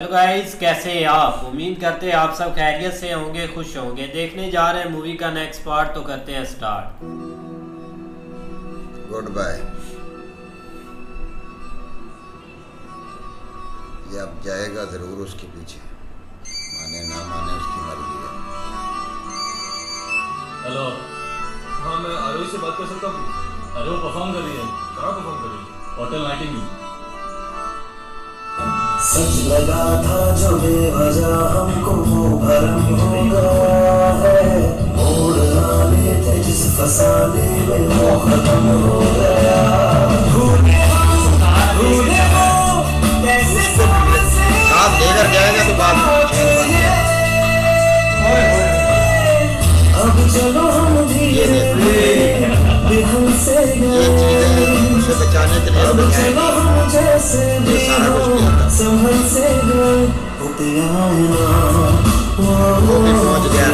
Hello guys, कैसे हैं आप। उम्मीद करते हैं आप सब खैरियत से होंगे, खुश होंगे। देखने जा रहे हैं मूवी का नेक्स्ट पार्ट, तो करते हैं स्टार्ट। Good bye. ये अब जाएगा जरूर उसके पीछे, माने ना माने उसकी मर्जी है। हेलो, हाँ मैं आरोही से बात कर सकता हूँ? अरे वो परफॉर्म कर रही है। कहाँ परफॉर्म कर रही है? Hotel Nightingale. सच लगा था जो बेवजह हमको वो भरम हो गया है। मोड़ आने थे जिस फसाने में वो खत्म हो गया। भूले वो कैसे साथ लेकर जाएगा तो बात अब चलो हम धीरे बिहल से उसे बचाने के लिए अब चलो हम जैसे भी हो संभल से गए होते आए ना वो भी पहुंच गया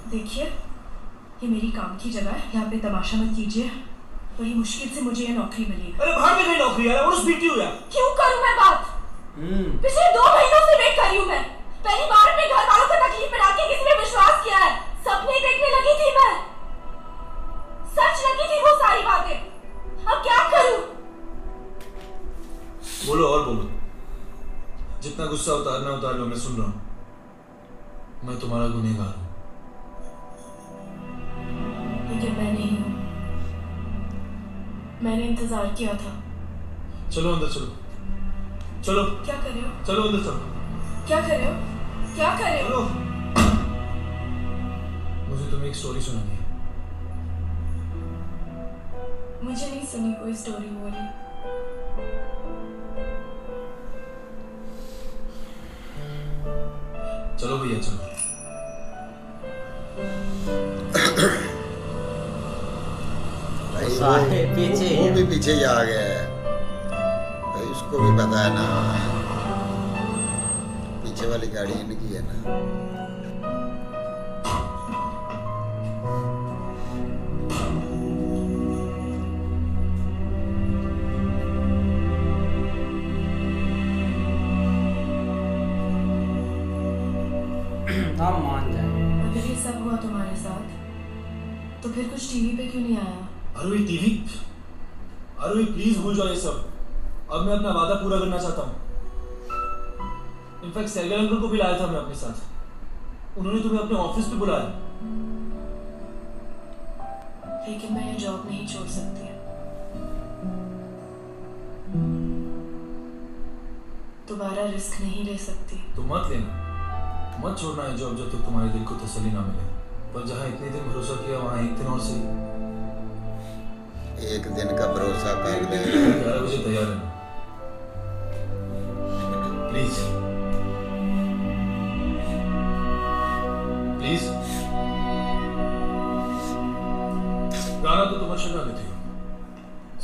देखिए, ये मेरी काम की जगह है, यहाँ पे तमाशा मत कीजिए। बड़ी मुश्किल से मुझे ये नौकरी मिली है। अरे बाहर में गई नौकरी यार, और उस बीती हुई है। क्यों करूँ मैं बात? पिछले 2 महीनों से वेट कर रही हूँ मैं। पहली बार अपने घर वालों को तकलीफ में डाल के किसी ने विश्वास किया है। सपने देखने लगी थी मैं, सच लगी थी वो सारी बातें। अब क्या करूँ? बोलो और बोलो, जितना गुस्सा उतारना उतार लो, मैं सुन रहा हूँ। मैं तुम्हारा गुनहगार हूँ, लेकिन मैं नहीं हूँ। मैंने इंतजार किया था। चलो अंदर चलो। चलो क्या कर रहे हो? चलो अंदर चलो। क्या कर रहे हो? क्या कर रहे हो? मुझे तुम्हें एक स्टोरी सुनानी है। मुझे नहीं सुनी कोई स्टोरी वाली। चलो भैया चलो। सारे पीछे वो भी पीछे ही आ गया है भाई, उसको भी पता है ना पीछे वाली गाड़ी इनकी है ना। हम मान जाए। अगर ये सब हुआ तुम्हारे साथ, तो फिर कुछ टीवी पे क्यों नहीं आया? आरोही टीवी? आरोही प्लीज भूल जाओ ये सब। अब मैं अपना वादा पूरा करना चाहता हूँ। इनफैक्ट सैगल अंकल को भी लाया था मैं अपने साथ। उन्होंने तुम्हें अपने ऑफिस पे बुलाया। लेकिन मैं ये जॉब नहीं छोड़ सकती। दोबारा रिस्क नहीं ले सकती। तो मत लेना, मत छोड़ना है जॉब जब तक तुम्हारे दिल को तसल्ली ना मिले। पर जहाँ इतने दिन भरोसा किया, वहाँ एक दिन और सही। एक दिन का भरोसा कर दे। 11 बजे तैयार रहना प्लीज। प्लीज। गाना तो तुम अच्छा गा लेती हो,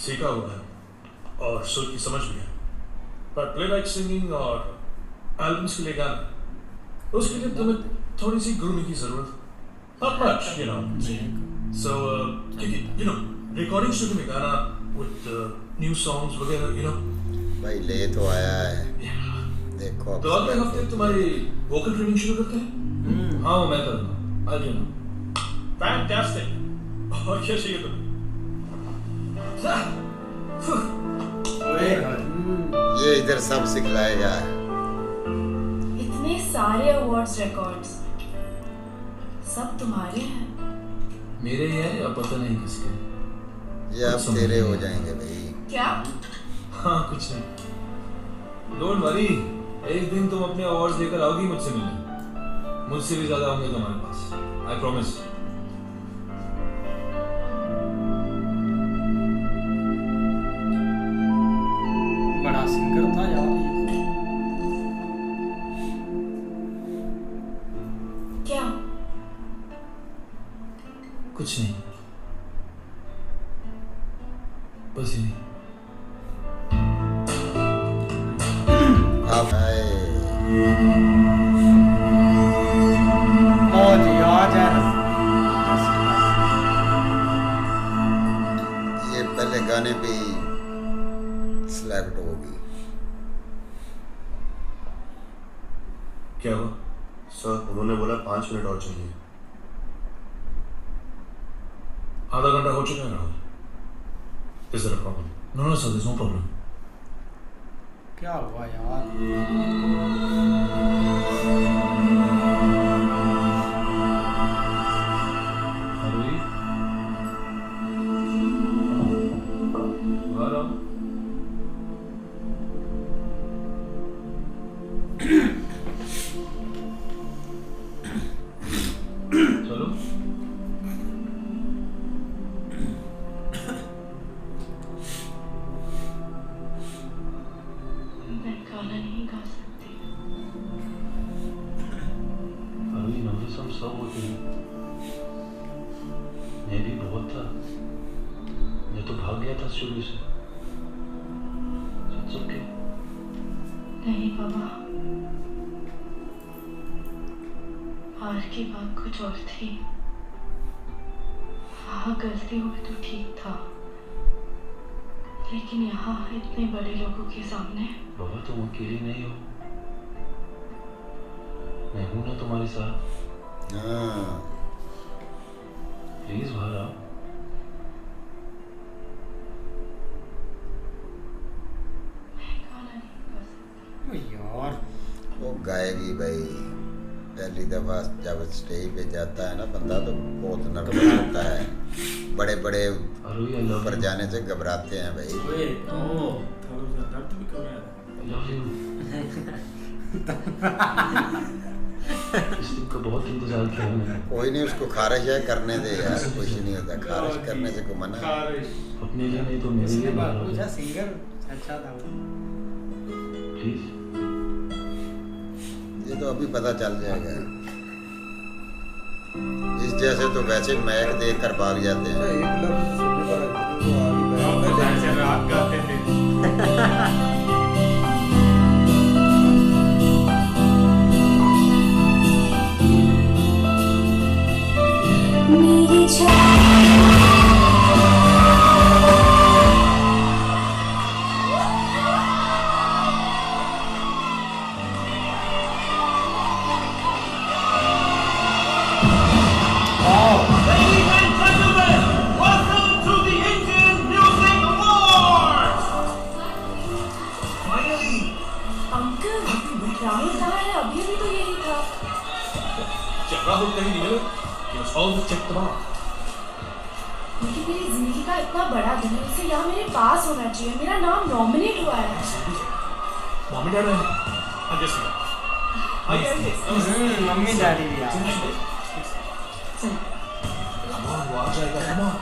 सीखा हुआ है और सुर की समझ भी है। पर प्लेबैक सिंगिंग और एल्बम्स के लिए गाना, उसके लिए तुम्हें थोड़ी सी ग्रूमिंग की जरूरत। Not much, you know. So, you know, recording studio में गाना with new songs वगैरह, you know. भाई ले तो आया है, देखो तो अगले हफ्ते तुम्हारी वोकल ट्रेनिंग शुरू करते हैं। हाँ वो मैं करूँगा। I'll do now. Fantastic. और क्या चाहिए तुम्हें? ये इधर सब सिखलाएगा। इतने सारे अवार्ड्स, रिकॉर्ड्स सब तुम्हारे हैं। मेरे ही है या पता नहीं किसके। ये अब तेरे हो जाएंगे भाई। क्या? हाँ कुछ नहीं। डोंट वरी, एक दिन तुम अपने अवार्ड्स लेकर आओगी मुझसे मिलने। मुझसे भी ज्यादा होंगे तुम्हारे पास, आई प्रॉमिस। सिंगर था यार ये। क्या? कुछ नहीं, बस ही नहीं। आप आए ओ जी आज है ये पहले गाने पे ही सिलेक्ट होगी। क्या हुआ? सर उन्होंने बोला 5 मिनट और चाहिए। आधा घंटा हो चुका है Rahul. Is there a problem? No no sir, there is no problem. क्या हुआ यार? अरे बाहर आओ। चलो। मैं गाना नहीं गा सकती। अभी नर्वस हम सब होते हैं। मैं भी बहुत था। मैं तो भाग गया था शुरू से। It's okay. नहीं बाबा, हार की बात कुछ और थी। हाँ गलती हुई तो ठीक था, लेकिन यहाँ इतने बड़े लोगों के सामने। बाबा तुम अकेली नहीं हो, मैं हूं ना तुम्हारे साथ। हाँ प्लीज बाहर आओ। मैं गाना नहीं गा सकती। ओ यार वो गाएगी भाई। पहली दफा जब स्टेज पे जाता है ना बंदा तो बहुत नर्वस होता है। बड़े बड़े अरे आई लव ऊपर यू। जाने से घबराते हैं भाई। ओए ओ आई लव यू। इस दिन का बहुत इंतजार किया मैंने। कोई नहीं, उसको खारिश है करने दे यार, कुछ नहीं होता। खारिश करने से को मना है। अपने लिए नहीं तो मेरे उसने लिए बात बाहर आओ। पूछा सिंगर अच्छा था वो। प्लीज। ये तो अभी पता चल जाएगा। इस जैसे तो वैसे महक देख कर भाग जाते हैं। एक लफ्ज सुनने पर वो आ गई आप तो जैसे रात गाते थे। मेरी Ladies and gentlemen, welcome to the Indian Music Awards! Finally! Uncle, Rahul कहाँ है? अभी भी तो यही था। जब राहुल कहीं नहीं मिले, he was all checked them out. लेकिन मेरी जिंदगी का इतना बड़ा दिन है, इसे यहाँ मेरे पास होना चाहिए। मेरा नाम नॉमिनेट हुआ है। मम्मी डैडी हाँ जैसे आइए मम्मी डैडी भी आ गए। Come on, वो आ जाएगा come on.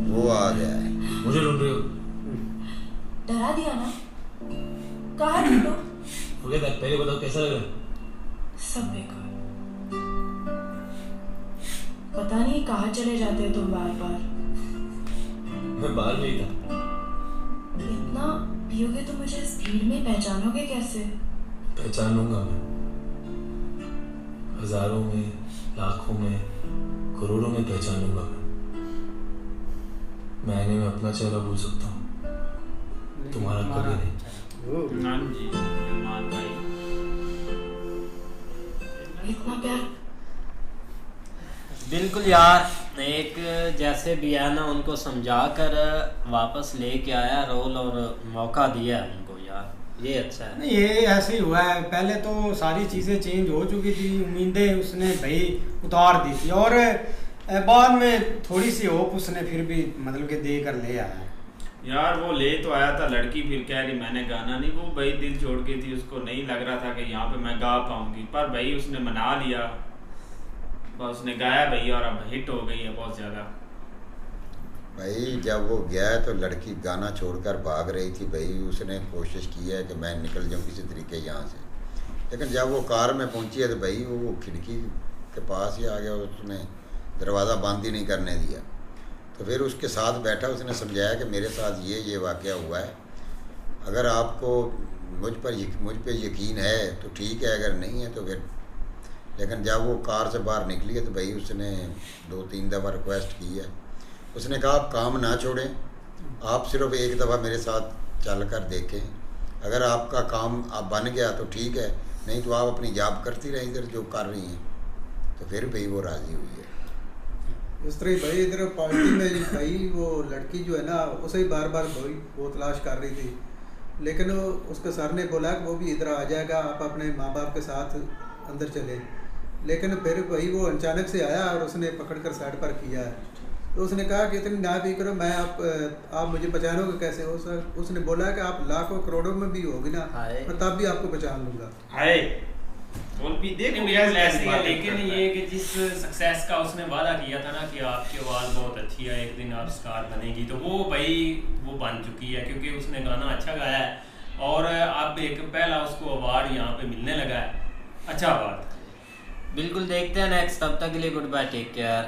वो आ गया है। मुझे ढूंढ रहे हो? डरा दिया ना? कहा ढूंढो? Forget that, पहले बताओ कैसा लग रहा है? सब बेकार। पता नहीं कहाँ चले जाते हो तुम बार बार। मैं बाहर में ही था। इतना पियोगे तो मुझे इस भीड़ में पहचानोगे कैसे? पहचान लूंगा मैं। हजारों में, लाखों में, करोड़ों में पहचान लूंगा मैं। मैं आईने में अपना चेहरा भूल सकता हूँ, तुम्हारा कभी नहीं। हाँ जी जमान भाई। इतना प्यार बिल्कुल यार, एक जैसे भी है ना उनको समझा कर वापस लेके आया रोल और मौका दिया उनको यार, ये अच्छा है। नहीं ये ऐसे ही हुआ है। पहले तो सारी चीज़ें चेंज हो चुकी थी, उम्मीदें उसने भाई उतार दी थी और बाद में थोड़ी सी होप उसने फिर भी मतलब कि दे कर ले आया। यार वो ले तो आया था लड़की, फिर कह रही मैंने गाना नहीं, वो भाई दिल छोड़ गई थी, उसको नहीं लग रहा था कि यहाँ पे मैं गा पाऊंगी, पर भाई उसने मना लिया, बस उसने गाया भाई और अब हिट हो गई है बहुत ज़्यादा। भाई जब वो गया है तो लड़की गाना छोड़कर भाग रही थी भाई, उसने कोशिश की है कि मैं निकल जाऊँ किसी तरीके यहाँ से, लेकिन जब वो कार में पहुँची है तो भाई वो खिड़की के पास ही आ गया, उसने दरवाज़ा बंद ही नहीं करने दिया। तो फिर उसके साथ बैठा, उसने समझाया कि मेरे साथ ये वाक़या हुआ है, अगर आपको मुझ पे यकीन है तो ठीक है, अगर नहीं है तो फिर। लेकिन जब वो कार से बाहर निकली है तो भाई उसने 2-3 दफ़ा रिक्वेस्ट की है, उसने कहा आप काम ना छोड़ें, आप सिर्फ एक दफ़ा मेरे साथ चल कर देखें, अगर आपका काम अब बन गया तो ठीक है, नहीं तो आप अपनी जॉब करती रहें इधर जो कर रही हैं। तो फिर भाई वो राज़ी हुई है। इस तरह भाई इधर पार्टी में भाई वो लड़की जो है ना उसे ही बार बार भाई वो तलाश कर रही थी, लेकिन उसके सर ने बोला कि वो भी इधर आ जाएगा, आप अपने माँ बाप के साथ अंदर चले। लेकिन फिर भाई वो अचानक से आया और उसने पकड़कर साइड पर किया है। तो उसने कहा कि इतनी ना भी करो, मैं आप मुझे पहचानोगे कैसे हो सर? उसने बोला कि आप लाखों करोड़ों में भी होगी ना, मैं तब भी आपको पहचान लूँगा। बोल भी देखो यार ऐसे ही है, लेकिन ये कि जिस सक्सेस का उसने वादा किया था ना कि आपकी आवाज़ बहुत अच्छी है, एक दिन आप स्टार बनेगी, तो वो भाई वो बन चुकी है, क्योंकि उसने गाना अच्छा गाया है और अब एक पहला उसको अवार्ड यहाँ पे मिलने लगा है। अच्छा बात। बिल्कुल, देखते हैं नेक्स्ट, तब तक के लिए गुड बाय, टेक केयर।